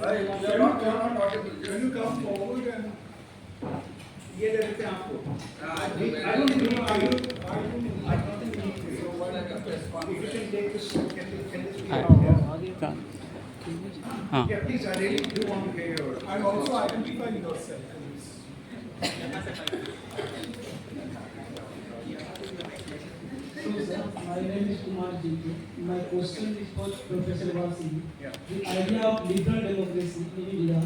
Right, you're not audible. Can you come forward and ये देते हैं आपको? I don't think I don't think we need to. So why not if you can take this, can this be out? Yeah, please. I really do want to hear your. And also identify yourself, please. So, sir, my name is Kumar Jintu. My question is for Professor Vasi. Yeah. The idea of liberal democracy in India,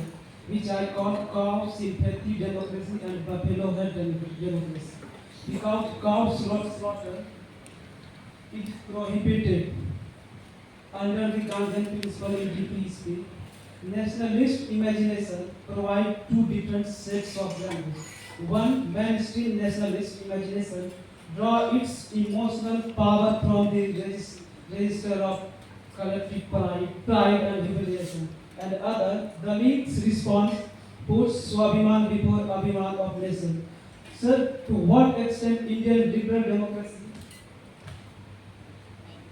which I call cow sympathy democracy and buffalo herd democracy. Because cow slaughter is prohibited under the Gandhian principle in DPSP. Nationalist imagination provides two different sets of language. One, mainstream nationalist imagination draw its emotional power from the register of collective pride and humiliation. And other, Dalit's response puts Swabhiman before Abhiman of nation. Sir, to what extent Indian liberal democracy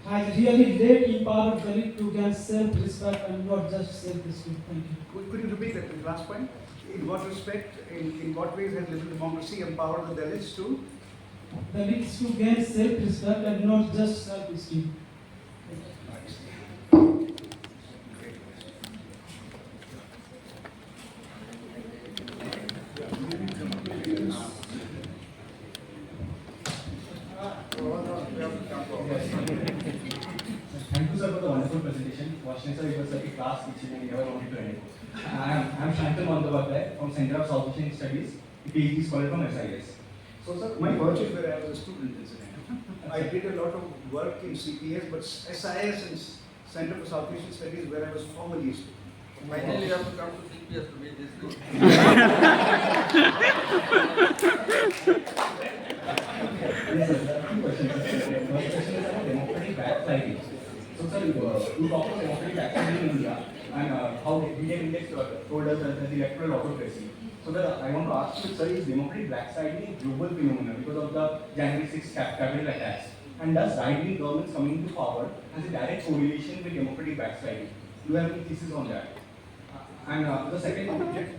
has really led empowered Dalit to gain self-respect and not just self-respect? Thank you. Could you repeat that last point? In what respect, in what ways has liberal democracy empowered the Dalits to? Dalits to gain self-respect and not just self-esteem. Thank you, sir, for the wonderful presentation. Washington, sir, it was like a class teaching and never wanted to end it. I'm Shantan Mandavakar from Center of South Asian Studies, PhD scholar from SIS. So, sir, my virtue is where I was a student, isn't it? I did a lot of work in CPS, but SIS and Center for South Asian Studies where I was formerly a student. Finally, you have to come to CPS to meet this group. Yes, sir, there are two questions. The first question is about democratic backsliding. So, sir, you talk about democratic backsliding in India and how India Index told us that the electoral autocracy. So, I want to ask you, sir, is democratic backsliding a global phenomenon because of the January 6th Capitol attacks? And does right-wing governments coming to power has a direct correlation with democratic backsliding? Do you have any thesis on that? And the second,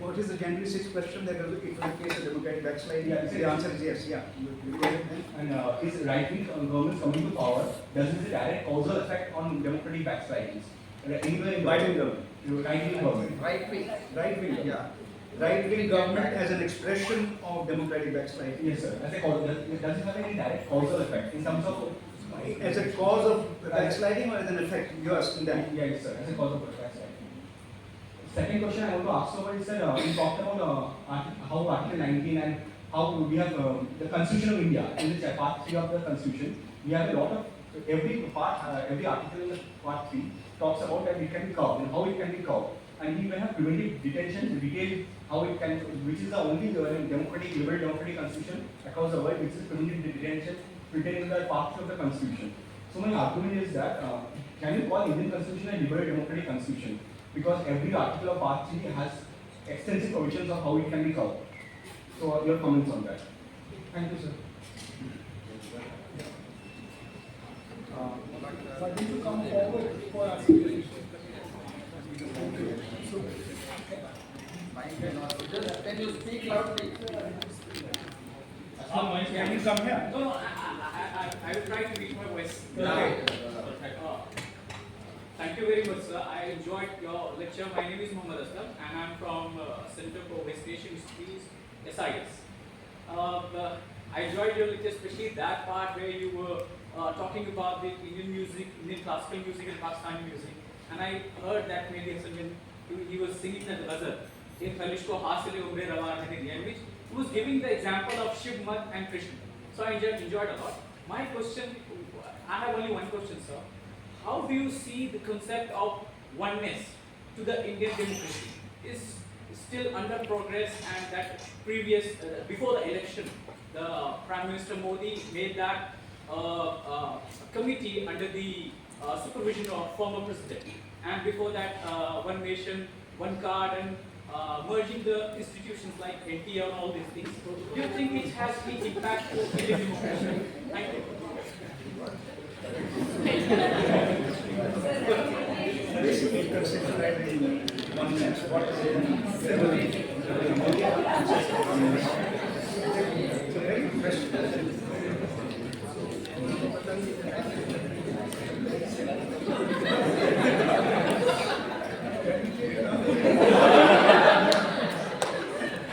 what is the January 6th question that if in case of democratic backsliding? Yeah, the answer is yes. Yeah. and is right-wing governments coming to power, does this a direct causal effect on democratic backslidings? Anywhere in Right-wing government. Right-wing government. Right wing. Right-wing. Yeah. Right-wing government as an expression of democratic backsliding. Yes, sir. As a cause, does it have any direct causal effect in terms of? As a cause of backsliding or as an effect? You are asking that. Yeah, yes, sir. As a cause of backsliding. Second question I want to ask about is that we talked about how Article 19 and how we have the Constitution of India in the part 3 of the Constitution. We have a lot of every article in the part 3 talks about that it can be curved and how it can be curved. And we even have preventive detention, detailed how it can, which is the only democratic, liberal democratic constitution across the world, which is preventive detention written in the part 3 of the Constitution. So my argument is that can you call Indian Constitution a liberal democratic constitution? Because every article of part 3 has extensive provisions of how it can be covered. So your comments on that. Thank you, sir. Why don't you come forward for asking? Just can you speak loudly? Can you come here? No, I will try to reach my voice. Okay. Thank you very much, sir. I enjoyed your lecture. My name is Mohammad Aslam, and I'm from Center for West Asian Studies, SIS. I enjoyed your lecture, especially that part where you were talking about the Indian music, Indian classical music and Pakistani music. And I heard that maybe when he was singing the ghazal, in Khalishko Hasile Umre Rawa in which he was giving the example of Shiv Mat and Krishna. So I enjoyed a lot. My question, I have only one question, sir. How do you see the concept of oneness to the Indian democracy? Is still under progress, and that previous, before the election, the Prime Minister Modi made that committee under the supervision of former president, and before that, one nation, one card, and merging the institutions like NTR and all these things. Do you think it has any impact to Indian democracy? Thank you. basically conceptualizing oneness. What is it? It's a very good question.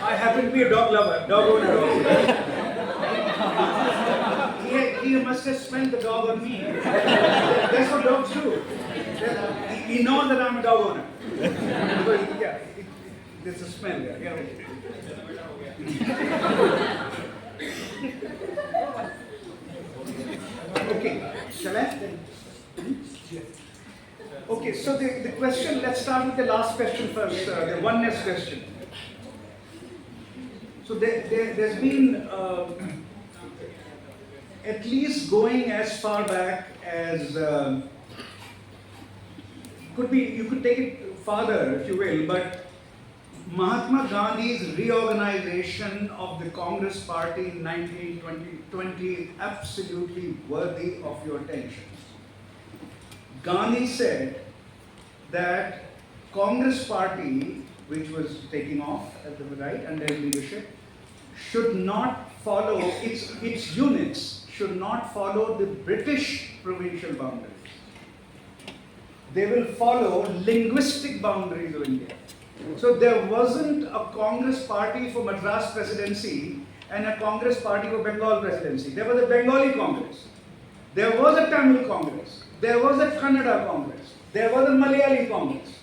I happen to be a dog lover, dog owner also. He must have smelled the dog on me. That's what dogs do. He knows that I'm a dog owner. Because, yeah, there's a smell there. Yeah. Okay, shall I? Okay, so the question, let's start with the last question first, the oneness question. So there's been at least going as far back as you could take it farther if you will, but Mahatma Gandhi's reorganization of the Congress Party in 1920 is absolutely worthy of your attention. Gandhi said that Congress Party, which was taking off at the right under leadership, should not follow its units should not follow the British provincial boundaries. They will follow linguistic boundaries of India. So there wasn't a Congress Party for Madras Presidency and a Congress Party for Bengal Presidency. There was a Bengali Congress. There was a Tamil Congress. There was a Kannada Congress. There was a Malayali Congress.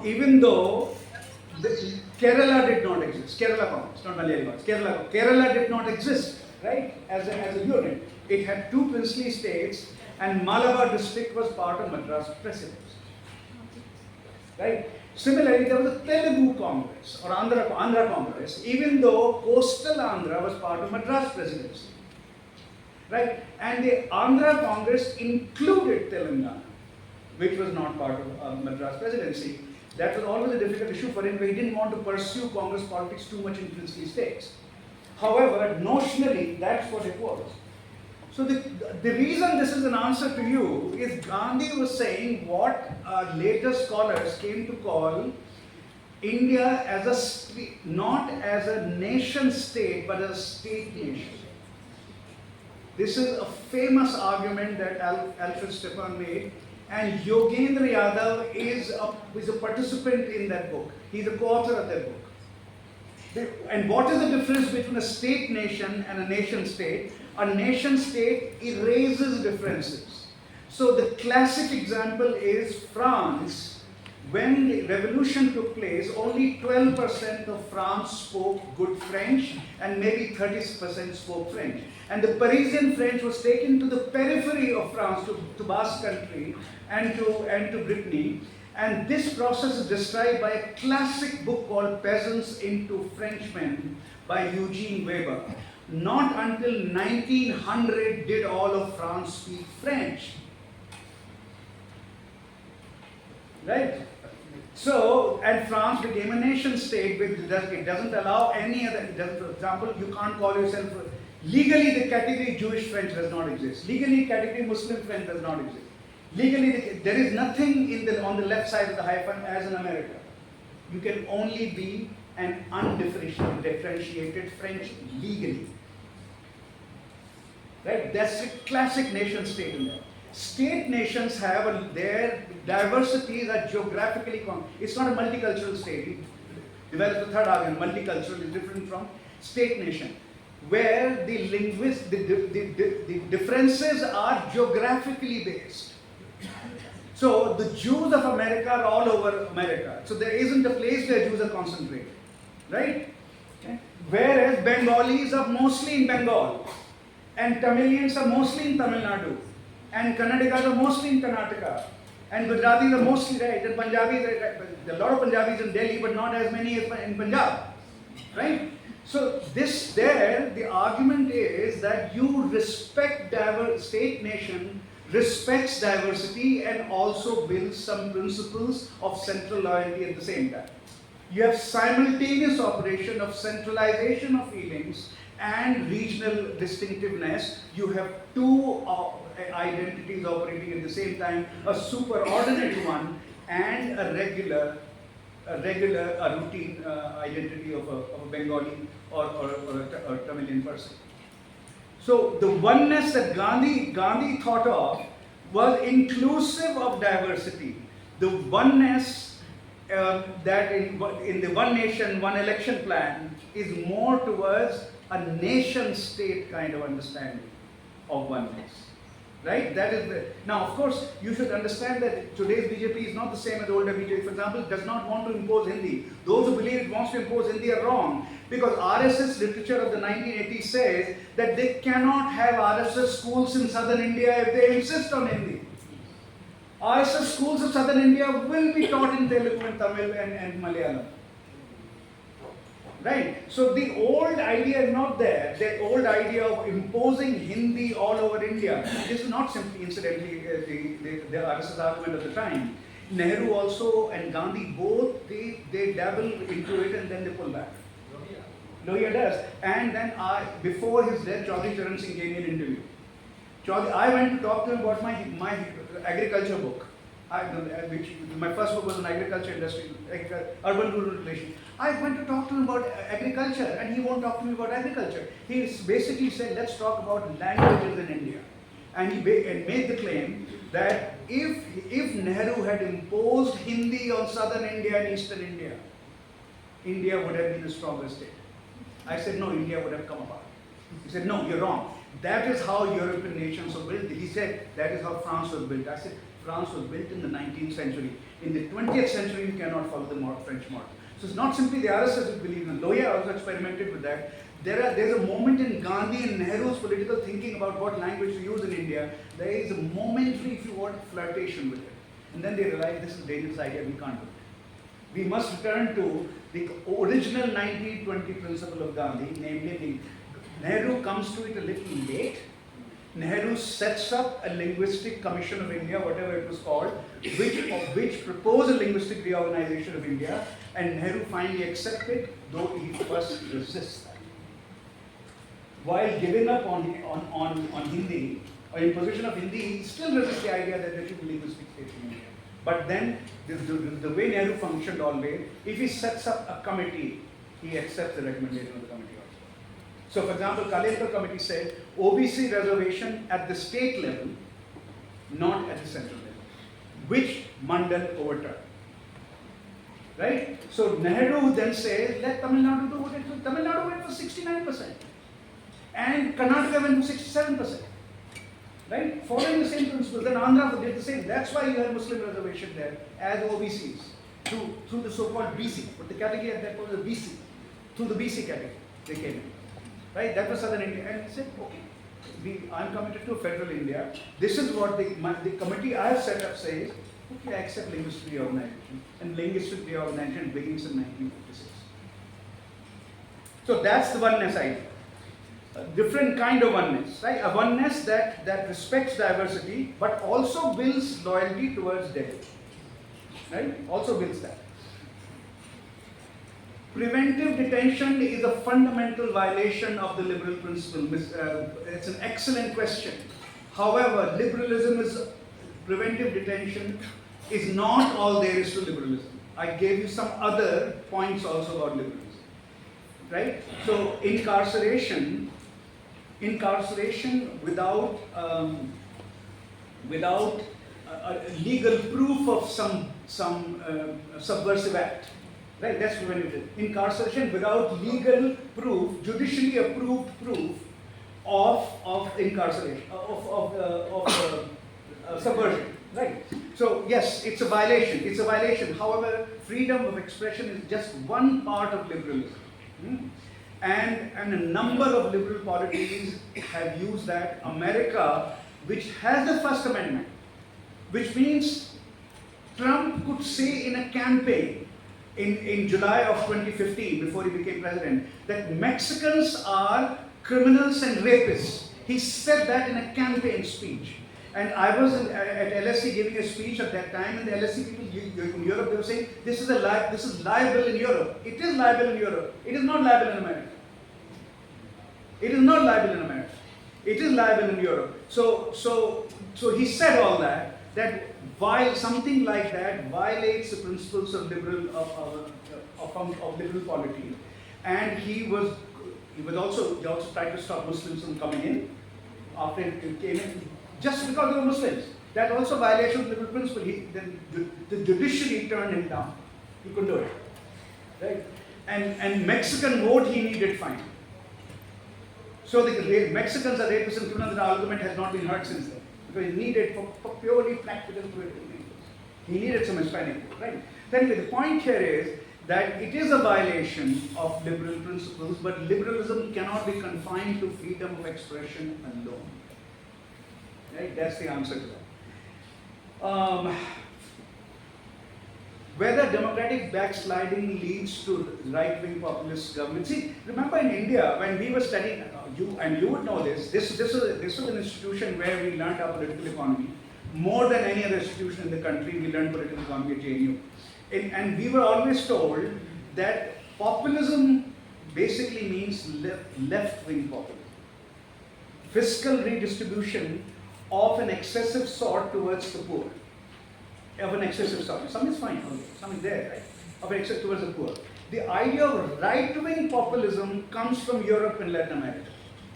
Even though Kerala did not exist, Kerala Congress, not Malayali Congress, Kerala did not exist, right, as a unit. It had two princely states, and Malabar district was part of Madras Presidency, right? Similarly, there was a Telugu Congress or Andhra Congress, even though coastal Andhra was part of Madras Presidency, right? And the Andhra Congress included Telangana, which was not part of Madras Presidency. That was always a difficult issue for him, but he didn't want to pursue Congress politics too much in princely states. However, notionally, that's what it was. So the reason this is an answer to you is Gandhi was saying what later scholars came to call India as not as a nation state, but as a state nation. This is a famous argument that Alfred Stefan made, and Yogendra Yadav is a participant in that book. He's a co-author of that book. And what is the difference between a state nation and a nation state? A nation state erases differences. So the classic example is France. When the revolution took place, only 12% of France spoke good French and maybe 30% spoke French. And the Parisian French was taken to the periphery of France, to Basque country and to Brittany. And this process is described by a classic book called Peasants into Frenchmen by Eugene Weber. Not until 1900 did all of France speak French. Right? So, and France became a nation state, which it doesn't allow any other, for example, you can't call yourself, legally the category Jewish French does not exist. Legally category Muslim French does not exist. Legally, there is nothing on the left side of the hyphen as in America. You can only be an undifferentiated French legally. Right? That's a classic nation state in there. State nations have their diversities are geographically it's not a multicultural state. Develop the third argument, multicultural is different from state nation, where the differences are geographically based. So the Jews of America are all over America. So there isn't a place where Jews are concentrated, right? Okay. Whereas Bengalis are mostly in Bengal, and Tamilians are mostly in Tamil Nadu, and Kannadigas are mostly in Karnataka, and Gujaratis are mostly right, and Punjabis are right. There are a lot of Punjabis in Delhi, but not as many as in Punjab, right? So the argument is that you respect state nation respects diversity and also builds some principles of central loyalty at the same time. You have simultaneous operation of centralization of feelings and regional distinctiveness. You have two identities operating at the same time, a superordinate one and a routine identity of a Bengali or a Tamilian person. So the oneness that Gandhi thought of was inclusive of diversity. The oneness that in the one nation, one election plan is more towards a nation state kind of understanding of oneness. Right? That is the, now of course you should understand that today's BJP is not the same as older BJP. For example, does not want to impose Hindi. Those who believe it wants to impose Hindi are wrong, because RSS literature of the 1980s says that they cannot have RSS schools in southern India if they insist on Hindi. RSS schools of southern India will be taught in Telugu and Tamil and Malayalam. Right? So the old idea is not there. The old idea of imposing Hindi all over India. This is not simply, incidentally, the RSS argument of the time. Nehru also and Gandhi both, they dabble into it and then they pull back. Lohia does. And then before his death, Chaudhry Charan Singh gave me an interview. I went to talk to him about my agriculture book. My first book was on agriculture industry, urban-rural relations. I went to talk to him about agriculture, and he won't talk to me about agriculture. He basically said, let's talk about languages in India. And he made the claim that if Nehru had imposed Hindi on southern India and eastern India, India would have been the strongest state. I said, no, India would have come apart. He said, no, you're wrong. That is how European nations were built. He said, that is how France was built. I said, France was built in the 19th century. In the 20th century, you cannot follow the French model. So it's not simply the RSS who believe in. Lohia also experimented with that. There's a moment in Gandhi and Nehru's political thinking about what language to use in India. There is a momentary, if you want, flirtation with it. And then they realize this is a dangerous idea, we can't do it. We must return to the original 1920 principle of Gandhi, namely Nehru comes to it a little late. Nehru sets up a linguistic commission of India, whatever it was called, which proposed a linguistic reorganization of India, and Nehru finally accepted, though he first resists that. While giving up on Hindi, or imposition of Hindi, he still resists the idea that there should be linguistic states in India. But then, the way Nehru functioned always, if he sets up a committee, he accepts the recommendation of the committee. So, for example, Kalekar committee said OBC reservation at the state level, not at the central level, which Mandal overturned. Right? So, Nehru then says, let Tamil Nadu do it. Tamil Nadu went for 69%, and Karnataka went for 67%. Right? Following the same principles, then Andhra did the same. That's why you have Muslim reservation there as OBCs through the so-called BC. But the category at that point was BC. Through the BC category, they came in. Right? That was southern India. And he said, okay, I'm committed to federal India. This is what the committee I have set up says, okay, I accept linguistic reorganization. And linguistic reorganization begins in 1956. So that's the oneness idea. A different kind of oneness, right? A oneness that respects diversity, but also builds loyalty towards Delhi. Right? Also builds that. Preventive detention is a fundamental violation of the liberal principle. It's an excellent question. However, preventive detention is not all there is to liberalism. I gave you some other points also about liberalism. Right? So, incarceration without legal proof of some subversive act. Right, that's preventive. Incarceration without legal proof, judicially approved proof of incarceration, of subversion. Right. So yes, it's a violation. It's a violation. However, freedom of expression is just one part of liberalism, and a number of liberal polities have used that. America, which has the First Amendment, which means Trump could say in a campaign. In July of 2015, before he became president, that Mexicans are criminals and rapists. He said that in a campaign speech. And I was at LSE giving a speech at that time, and the LSE people in Europe, they were saying, this is liable in Europe. It is liable in Europe. It is not liable in America. It is not liable in America. It is liable in Europe. So he said all that while something like that violates the principles of liberal polity, and he also tried to stop Muslims from coming in after it came in, just because they were Muslims. That also violation of liberal principle. The judiciary turned him down. He couldn't do it, right? And Mexican vote he needed fine. So the Mexicans are rapists, and the argument has not been heard since then, because he needed for purely practical political reasons. He needed some Hispanic vote, right? Anyway, the point here is that it is a violation of liberal principles, but liberalism cannot be confined to freedom of expression alone. Right? That's the answer to that. Whether democratic backsliding leads to right-wing populist government. See, remember in India, when we were studying, you would know this, this was an institution where we learned our political economy. More than any other institution in the country, we learned political economy at JNU. And we were always told that populism basically means left-wing populism. Fiscal redistribution of an excessive sort towards the poor. Of an excessive sort. Some is fine, okay. Some is there, right? Of an excess towards the poor. The idea of right-wing populism comes from Europe and Latin America.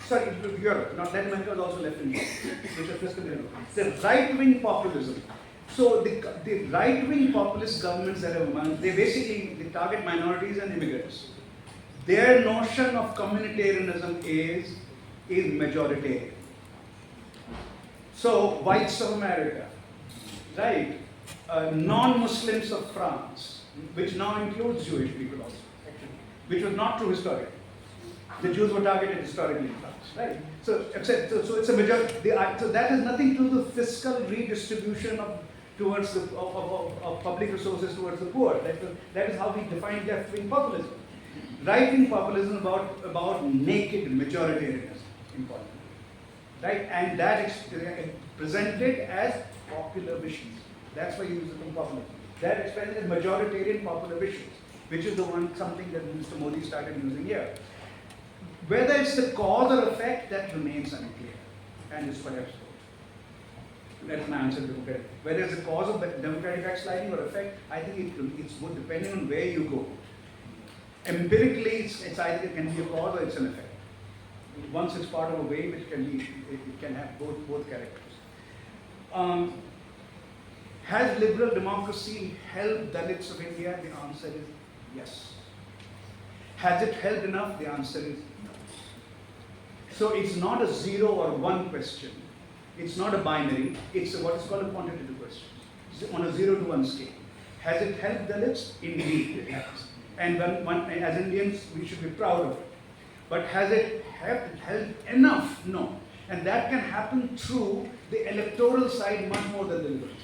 Sorry, Europe, not Latin America, was also left-wing, which are fiscal. The right-wing populism. So the right-wing populist governments that have emerged, they target minorities and immigrants. Their notion of communitarianism is majoritarian. So whites of America, right? Non-Muslims of France, which now includes Jewish people also, actually, which was not true historically. The Jews were targeted historically in France, right? So it's a majority. So that has nothing to do with the fiscal redistribution of public resources towards the poor. That is how we define left-wing populism. Right-wing populism is about naked majoritarianism in politics, right? And that is presented as popular visions. That's why you use the term populism. That expresses as majoritarian popular visions, which is something that Mr. Modi started using here. Whether it's the cause or effect, that remains unclear, and is perhaps both. That's my answer to the whether it's the cause of the democratic backsliding or effect. I think it's both, depending on where you go. Empirically, it's either it can be a cause or it's an effect. Once it's part of a wave, it can have both characters. Has liberal democracy helped Dalits of India? The answer is yes. Has it helped enough? The answer is no. So it's not a 0 or 1 question. It's not a binary. It's what is called a quantitative question. It's on a 0 to 1 scale. Has it helped Dalits? Indeed, it has. And as Indians, we should be proud of it. But has it helped enough? No. And that can happen through the electoral side much more than the liberal side.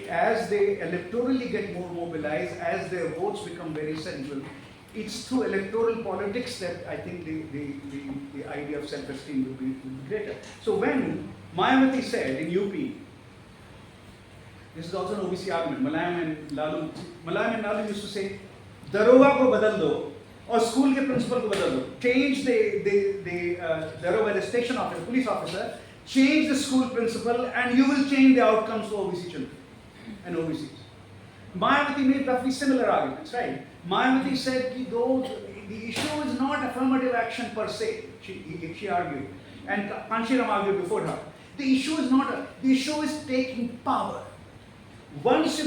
As they electorally get more mobilized, as their votes become very central, it's through electoral politics that I think the idea of self-esteem will be greater. So when Mayawati said in UP, this is also an OBC argument, Mulayam and Lalu used to say, Daroga ko badal do, or school ke principal ko badal do. Change the Daroga, the station officer, police officer, change the school principal, and you will change the outcomes for OBC children and OBCs. Mayawati made roughly similar arguments, right? Mayawati said the issue is not affirmative action per se, she argued, and Kanshiram argued before her. The issue is taking power. Once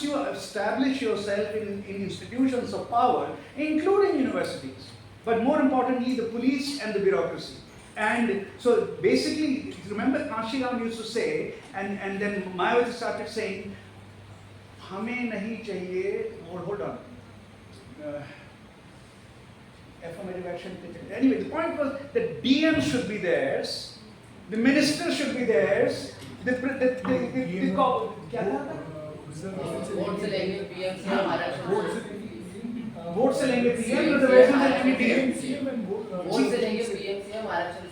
you establish yourself in institutions of power, including universities, but more importantly, the police and the bureaucracy. And so basically, remember Kanshiram used to say, and then Mayawati started saying, Hame nahi chahiye, hold on. Affirmative action. Anyway, the point was that DM should be theirs, the minister should be theirs, vote से लेंगे PM तो वैसे लेंगे DM vote से लेंगे PM CM आरक्षण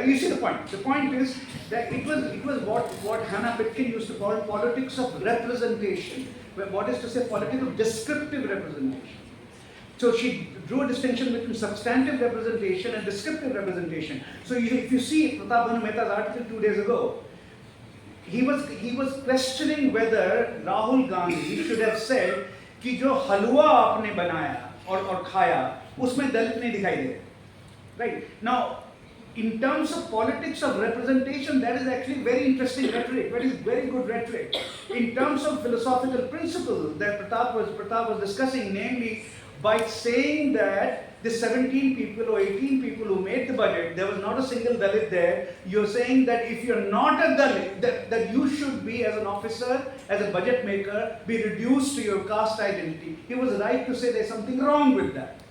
You see the point is that it was what Hannah Pitkin used to call politics of representation, what is to say politics of descriptive representation. So she drew a distinction between substantive representation and descriptive representation. So if you see Pratap Bhanu Mehta's article 2 days ago, he was questioning whether Rahul Gandhi should have said कि जो हलवा आपने बनाया और खाया उसमें दलित नहीं दिखाई दे रहे. Right? Now, in terms of politics of representation, that is actually very interesting rhetoric, very good rhetoric. In terms of philosophical principle that Pratap was discussing, namely by saying that the 17 people or 18 people who made the budget, there was not a single Dalit there. You're saying that if you're not a Dalit, that you should be, as an officer, as a budget maker, be reduced to your caste identity. He was right to say there's something wrong with that.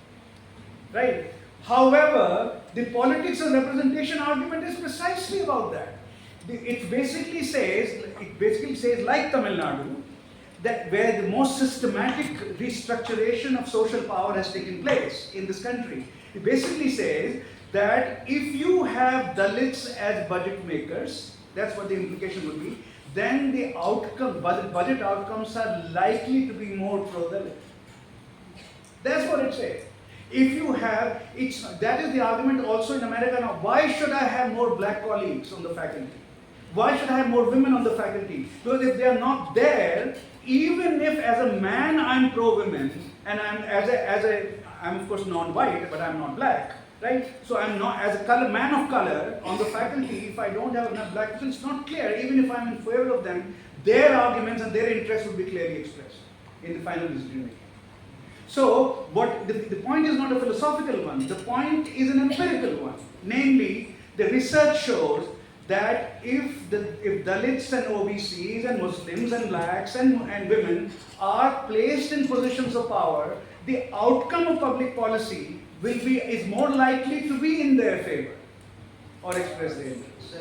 Right? However, the politics of representation argument is precisely about that. It basically says, like Tamil Nadu, that where the most systematic restructuration of social power has taken place in this country. It basically says that if you have Dalits as budget makers, that's what the implication would be, then the budget outcomes are likely to be more pro-Dalit. That's what it says. If you have, that is the argument also in America now. Why should I have more black colleagues on the faculty? Why should I have more women on the faculty? Because if they are not there, even if as a man I'm pro-women, and I'm of course non-white, but I'm not black, right? So I'm not, as a man of color on the faculty, if I don't have enough black people, it's not clear. Even if I'm in favor of them, their arguments and their interests would be clearly expressed in the final decision making. So, the point is not a philosophical one, the point is an empirical one. Namely, the research shows that if Dalits and OBCs and Muslims and blacks and women are placed in positions of power, the outcome of public policy is more likely to be in their favor or express their interests.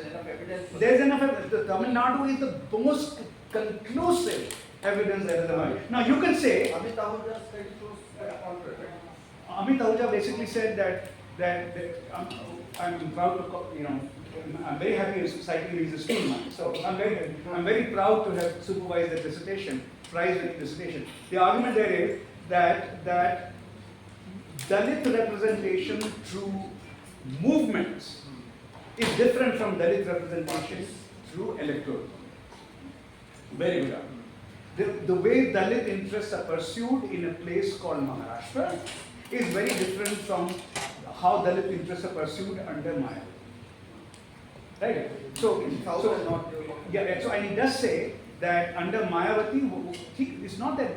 There's enough evidence. Tamil Nadu is the most conclusive evidence that is available. Now you can say Amit Ahuja basically said that I'm proud to, I'm very happy citing his school now. So I'm very proud to have supervised the dissertation, prize-winning dissertation. The argument there is that Dalit representation through movements is different from Dalit representation through electoral. Very good argument. The way Dalit interests are pursued in a place called Maharashtra is very different from how Dalit interests are pursued under Maya. Right? So and he does say that under Mayawati, it's not that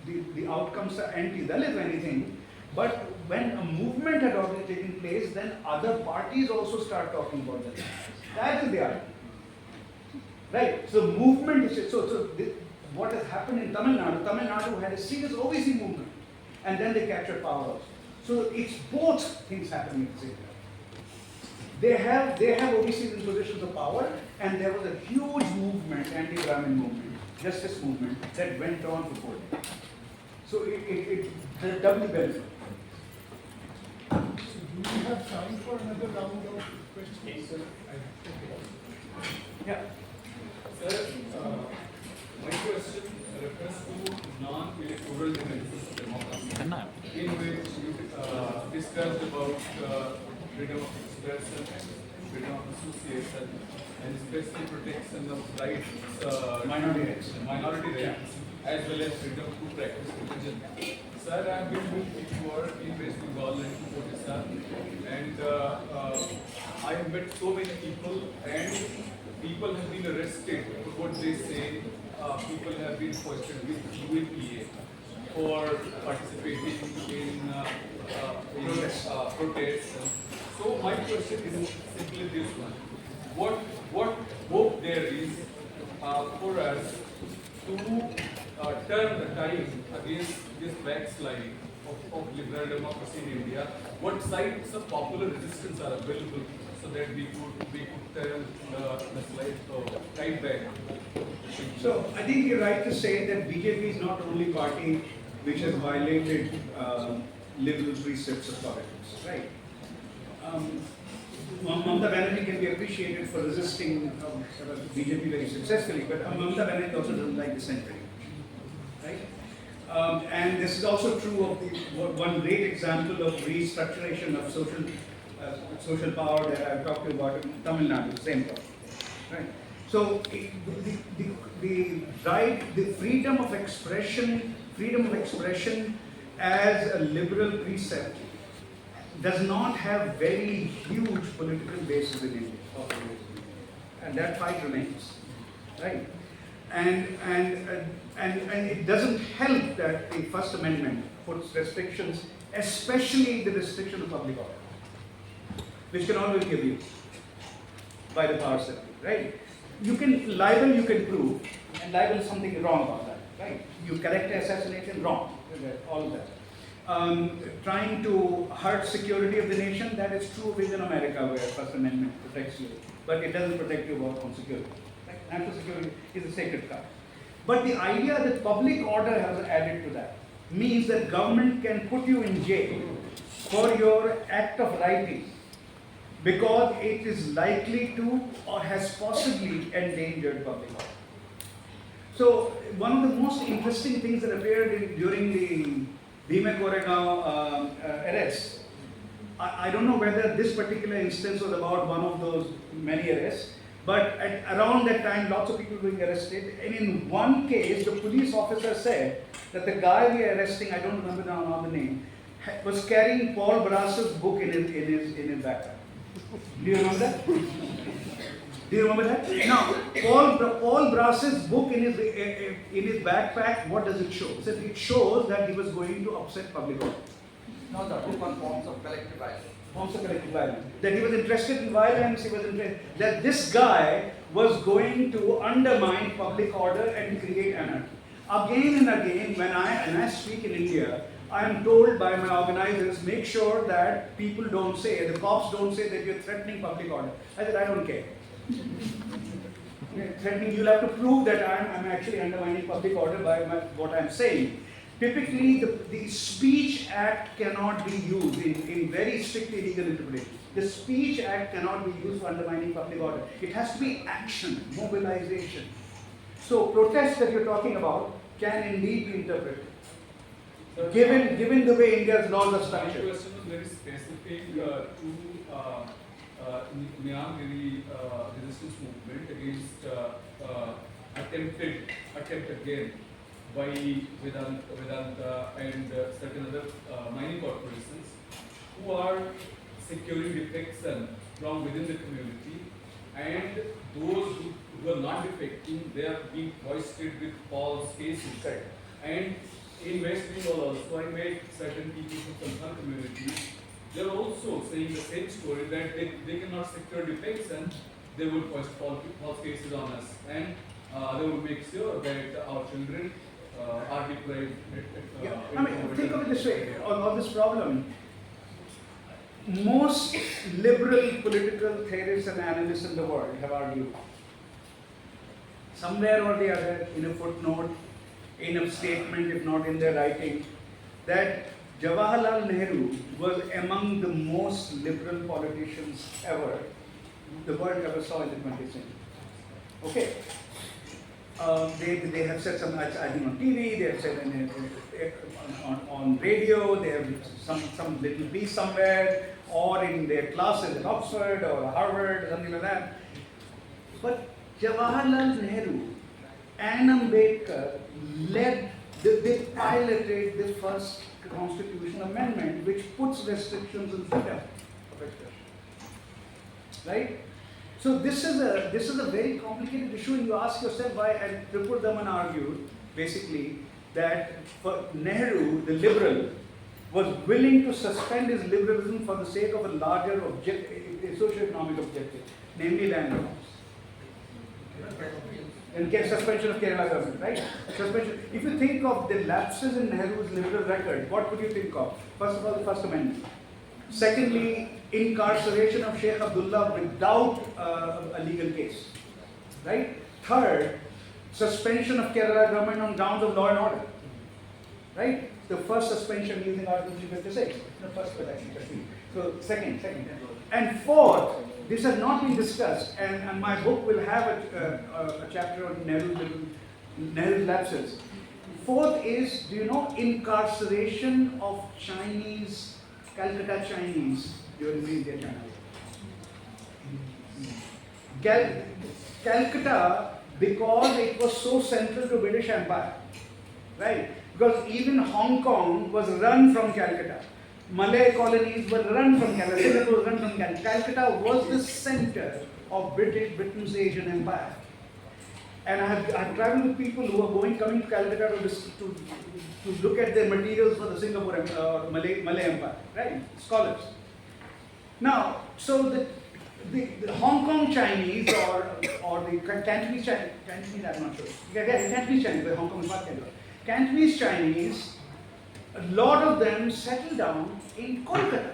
the outcomes are anti-Dalit or anything, but when a movement had already taken place, then other parties also start talking about Dalit. That is the argument. Right? So movement is, what has happened in Tamil Nadu had a serious OBC movement, and then they captured power also. So it's both things happening at the same time. They have OBCs in positions of power, and there was a huge movement, anti-Brahmin movement, justice movement, that went on for 4 days. So it doubly benefit. So do you have time for another round of questions? Yeah. Sir, my question refers to non-electoral democracy, in which you discussed about freedom of expression, freedom of association, and especially protection of rights, minority rights, as well as freedom to practice religion. Sir, I have been doing work in West Bengal and Odisha, and I have met so many people, and people have been arrested for what they say. People have been questioned with UAPA for participating in protests. So my question is simply this one: what hope there is for us to turn the tide against this backsliding of liberal democracy in India? What sides of popular resistance are available so that we could turn the tide back? So I think you're right to say that BJP is not the only party which has violated liberal precepts of politics, right? Mamata Banerjee can be appreciated for resisting BJP very successfully, but Mamata Banerjee also doesn't like dissent very much, right? And this is also true of one great example of restructuration of social power that I've talked to you about in Tamil Nadu, the same problem. Right? So the right, the freedom of expression as a liberal precept does not have very huge political basis in India, and that fight remains, right? And it doesn't help that the First Amendment puts restrictions, especially the restriction of public order, which can always be abused by the power sector, right? You can libel, you can prove, and libel is something wrong about that, right? You correct assassination, wrong, all of that. Trying to hurt security of the nation, that is true within America where First Amendment protects you, but it doesn't protect you about security. Right? National security is a sacred cow. But the idea that public order has added to that means that government can put you in jail for your act of writing because it is likely to or has possibly endangered public order. So one of the most interesting things that appeared during the Bhima Koregaon arrests, I don't know whether this particular instance was about one of those many arrests, but around that time lots of people were being arrested, and in one case the police officer said that the guy we are arresting, I don't remember now the name, was carrying Paul Brass's book in his backpack. Do you remember that? Do you remember that? Now, Paul Brass's book in his backpack, what does it show? So it shows that he was going to upset public order. No, the book on forms of collective violence. Forms of collective violence. That he was interested in violence, that this guy was going to undermine public order and create anarchy. Again and again, when I speak in India, I am told by my organizers, make sure that people don't say, the cops don't say that you're threatening public order. I said, I don't care. Threatening, you'll have to prove that I'm actually undermining public order by what I'm saying. Typically, the Speech Act cannot be used in very strictly legal interpretation. The Speech Act cannot be used for undermining public order. It has to be action, mobilization. So protests that you're talking about can indeed be interpreted. Given the way India's laws are My structured. question was very specific to Myanmar resistance movement against attempt again by Vedanta and certain other mining corporations who are securing defection from within the community, and those who are not defecting, they are being hoisted with false cases. Correct. And in West Bengal also, I met certain people from some communities. They are also saying the same story, that they cannot secure defection, they will hoist false cases on us, and they will make sure that our children are deprived. I mean, think of it this way, on this problem. Most liberal political theorists and analysts in the world have argued, somewhere or the other, in a footnote, in a statement, if not in their writing, that Jawaharlal Nehru was among the most liberal politicians ever, the world ever saw in the 20th century. Okay. They have said some, I think on TV, they have said on radio, they have some little piece somewhere, or in their classes at Oxford or Harvard or something like that. But Jawaharlal Nehru and Ambedkar they piloted the first constitutional amendment which puts restrictions on freedom of expression. Right? So this is a very complicated issue, and you ask yourself why, and Tripur Daman argued basically that for Nehru, the liberal, was willing to suspend his liberalism for the sake of a larger socio-economic objective, namely land reforms. And suspension of Kerala government, right? Suspension. If you think of the lapses in Nehru's liberal record, what would you think of? First of all, the First Amendment. Secondly, incarceration of Sheikh Abdullah without a legal case, right? Third, suspension of Kerala government on grounds of law and order, right? The first suspension using Article 356. No, first, but actually, so second. And fourth, this has not been discussed, and my book will have a chapter on Nehru's lapses. fourth is, do you know, incarceration of Chinese, Calcutta Chinese during the India-China War. Calcutta, because it was so central to British Empire, right? Because even Hong Kong was run from Calcutta. Malay colonies were run from Calcutta. Singapore was run from Calcutta. Calcutta was the center of Britain's Asian Empire. And I've traveled with people who are coming to Calcutta to look at their materials for the Singapore Malay Empire, right? Scholars. Now, so the Hong Kong Chinese or the Cantonese Chinese, I'm not sure. Cantonese Chinese, but Hong Kong is not Cantonese. Cantonese Chinese, a lot of them settled down in Kolkata.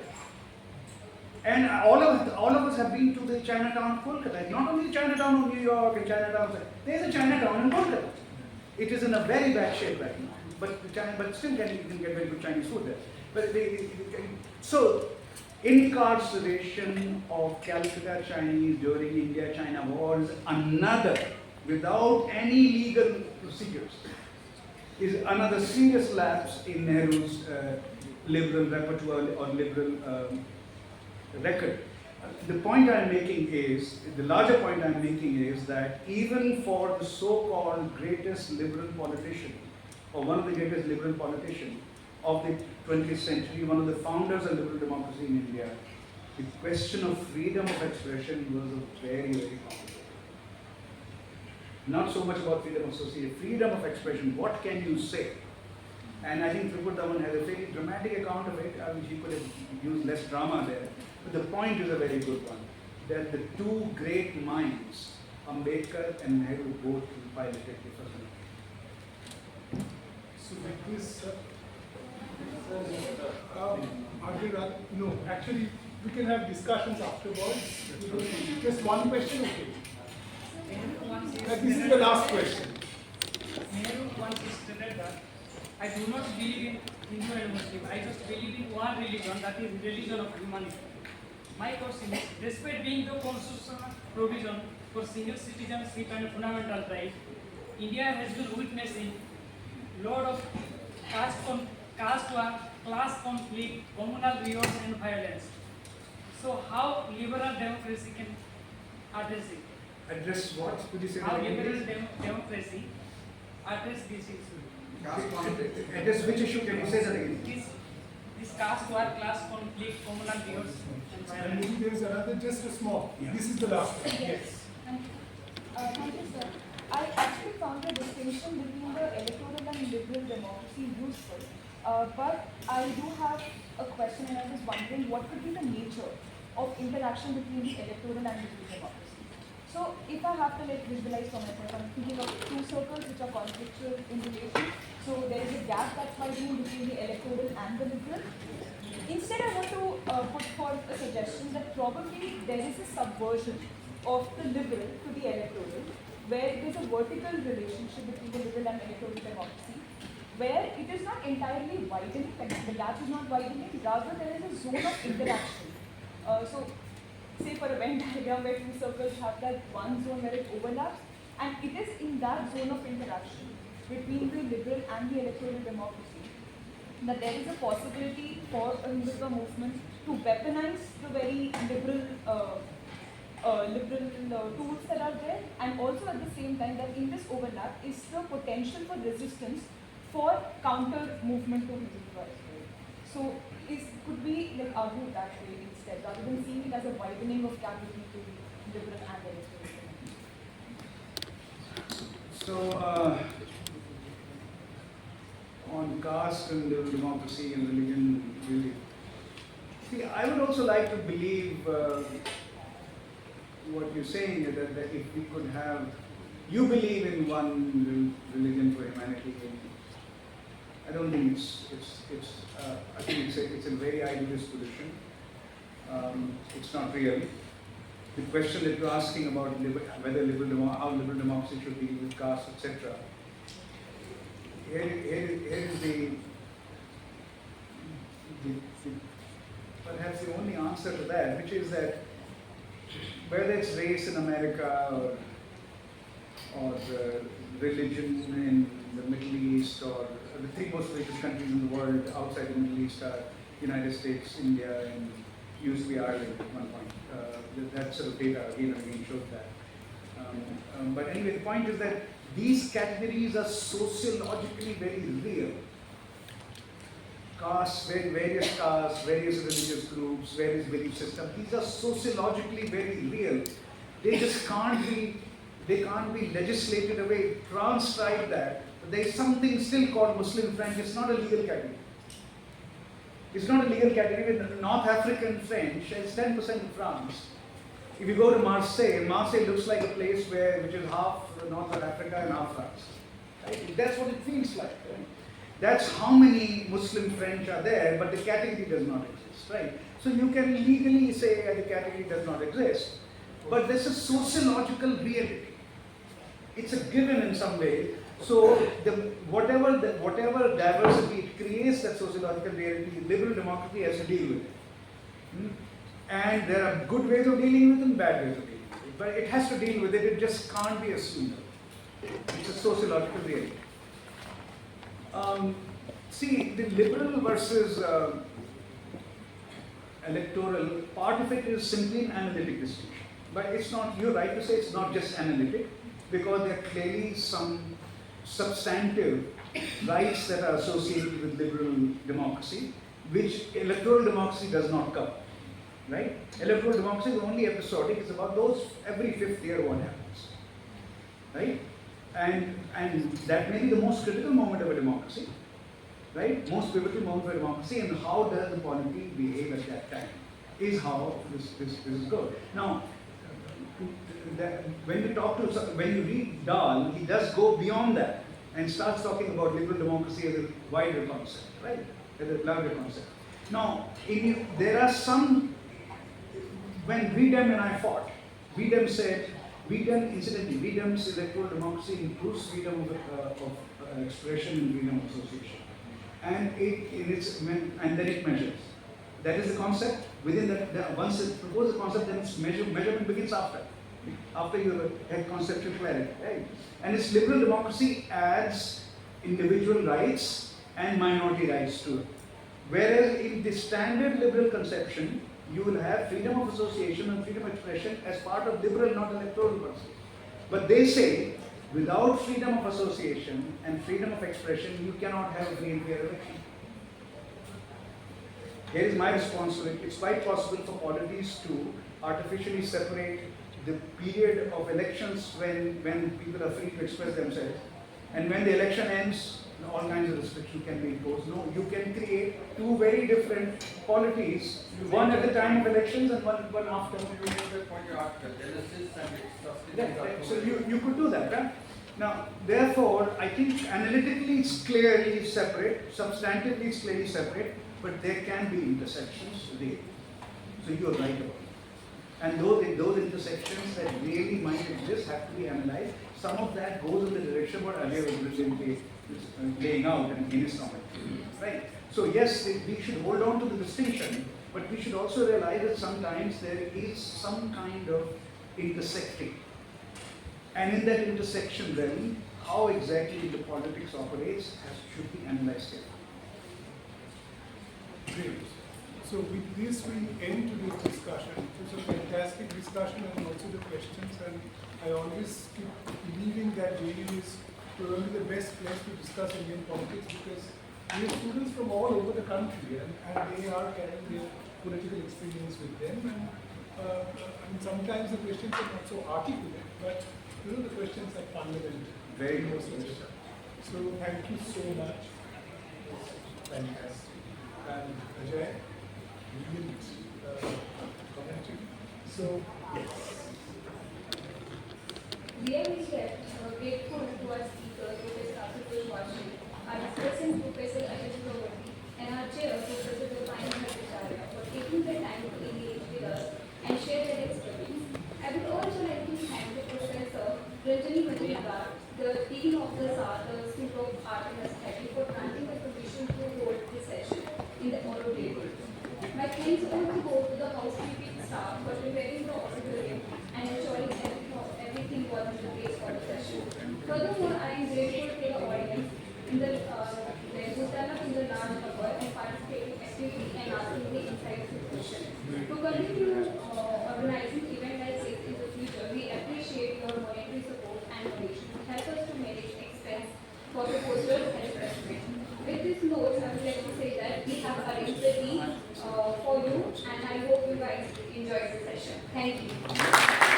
And all of us have been to the Chinatown of Kolkata. Not only the Chinatown of New York and Chinatown, there's a Chinatown in Kolkata. It is in a very bad shape right now. But still you can get very good Chinese food there. But so, incarceration of Calcutta Chinese during India-China war is another, without any legal procedures, is another serious lapse in Nehru's liberal repertoire or liberal record. The point I'm making is, the larger point I'm making is that even for the so-called greatest liberal politician, or one of the greatest liberal politicians of the 20th century, one of the founders of liberal democracy in India, the question of freedom of expression was a very, very complicated. Not so much about freedom of association, freedom of expression, what can you say? And I think Tripur Dhawan has a very dramatic account of it. I mean, he could have used less drama there. But the point is a very good one, that the two great minds, Ambedkar and Nehru, both piloted the first one. So with this, no, actually we can have discussions afterwards. Just one question, okay? This is the last question. Nehru once stated that I do not believe in Hindu and Muslim. I just believe in one religion, that is religion of humanity. My question is, despite being the constitutional provision for single citizenship and fundamental rights, India has been witnessing lot of caste war, class conflict, communal riots and violence. So how liberal democracy can address it? Address what? Could you say How that again, liberal please? democracy address this issue? Address which issue? Can you say that again? This caste war, class conflict, communal riots and And violence. maybe there is another, just a small. Yeah. This is the last one. Yes. Thank you. Thank you, sir. I actually found the distinction between the electoral and liberal democracy useful. But I do have a question, and I was wondering what could be the nature of interaction between the electoral and liberal democracy. So if I have to visualize for myself, I'm thinking of two circles which are conflictual in relation. So there is a gap that's widening between the electoral and the liberal. Instead, I want to put forth a suggestion that probably there is a subversion of the liberal to the electoral, where there's a vertical relationship between the liberal and electoral democracy, where it is not entirely widening, like the gap is not widening, rather there is a zone of interaction. So, say for a Venn diagram where two circles have that one zone where it overlaps, and it is in that zone of interaction between the liberal and the electoral democracy that there is a possibility for a Hindutva movement to weaponize the very liberal tools that are there, and also at the same time that in this overlap is the potential for resistance for counter movement to Hindutva as well. So could we argue that way instead, rather than seeing it as a widening of gap between the liberal and electoral? So, on caste and liberal democracy and religion, really. See, I would also like to believe what you're saying, that if we could have, you believe in one religion for humanity. I don't think I think it's a very idealist position. It's not real. The question that you're asking about how liberal democracy should deal with caste, etc. Here is the perhaps the only answer to that, which is that whether it's race in America or religion in the Middle East or world outside the Middle East are United States, India, and used to be Ireland at one point. That sort of data again and again showed that. But anyway, the point is that these categories are sociologically very real. Castes, various castes, various religious groups, various belief systems, these are sociologically very real. They just can't be legislated away, transcribed that. There is something still called Muslim French. It's not a legal category. It's not a legal category. North African French is 10% of France. If you go to Marseille, Marseille looks like a place which is half North Africa and half France. Right? That's what it feels like. Right? That's how many Muslim French are there, but the category does not exist. Right? So you can legally say the category does not exist, but this is sociological reality. It's a given in some way. So whatever diversity it creates, that sociological reality, liberal democracy has to deal with it. And there are good ways of dealing with it and bad ways of dealing with it. But it has to deal with it. It just can't be assumed. It's a sociological reality. See, the liberal versus electoral, part of it is simply an analytic distinction. But it's not, you're right to say it's not just analytic, because there are clearly some substantive rights that are associated with liberal democracy, which electoral democracy does not cover. Right? Electoral democracy is only episodic. It's about those every 5th year what happens. Right? And that may be the most critical moment of a democracy. Right? Most pivotal moment of a democracy, and how does the polity behave at that time is how this is good. Now, when you read Dahl, he does go beyond that and starts talking about liberal democracy as a wider concept, right? As a larger concept. Now, there are some. When Wiedem and I fought, Wiedem's electoral democracy includes freedom of expression and freedom of association. And then it measures. That is the concept. Within that, once it proposes a concept, then its measurement begins after you have conceptual clarity. Right? And its liberal democracy adds individual rights and minority rights to it. Whereas in the standard liberal conception, you will have freedom of association and freedom of expression as part of liberal, not electoral process. But they say, without freedom of association and freedom of expression, you cannot have a free and fair election. Here is my response to it. It's quite possible for polities to artificially separate the period of elections when people are free to express themselves, and when the election ends, all kinds of restrictions can be imposed. No, you can create two very different polities, one at the time of elections and one after. You made that point, your article, genesis and its Right. So you could do that, right? Now, therefore, I think analytically it's clearly separate, substantively it's clearly separate, but there can be intersections really. So you're right about it. And those intersections that really might exist have to be analyzed. Some of that goes in the direction what Aliya was brilliantly laying out in his comment. Right? So yes, we should hold on to the distinction, but we should also realize that sometimes there is some kind of intersecting. And in that intersection then, how exactly the politics operates should be analyzed here. Great. So with this, we end today's discussion. It was a fantastic discussion and also the questions. And I always keep believing that JNU is probably the best place to discuss Indian politics, because we have students from all over the country and they are carrying their political experience with them. And sometimes the questions are not so articulate, but the questions are fundamental. Very most good. of the time. So thank you so much. Fantastic. And Ajay, brilliant commentary. So, yes. We are grateful to our speakers, Professor Ashutosh Vashi, our discussant Professor Ajay Chakraborty, and our chair, Professor Dopani Bhattacharya, for taking the time to engage with us and share their expertise. I would also like to thank the Professor Rajani Majumdar, the Dean of the SAR, the School of Art and Aesthetics, for granting the permission to hold this session in the auditorium. My thanks also go to the housekeeping staff for preparing the auditorium and ensuring everything was in place for the session. Furthermore, I am grateful to the audience in the large just help estimate. With this note, I would like to say that we have arranged the tea for you, and I hope you guys enjoyed the session. Thank you.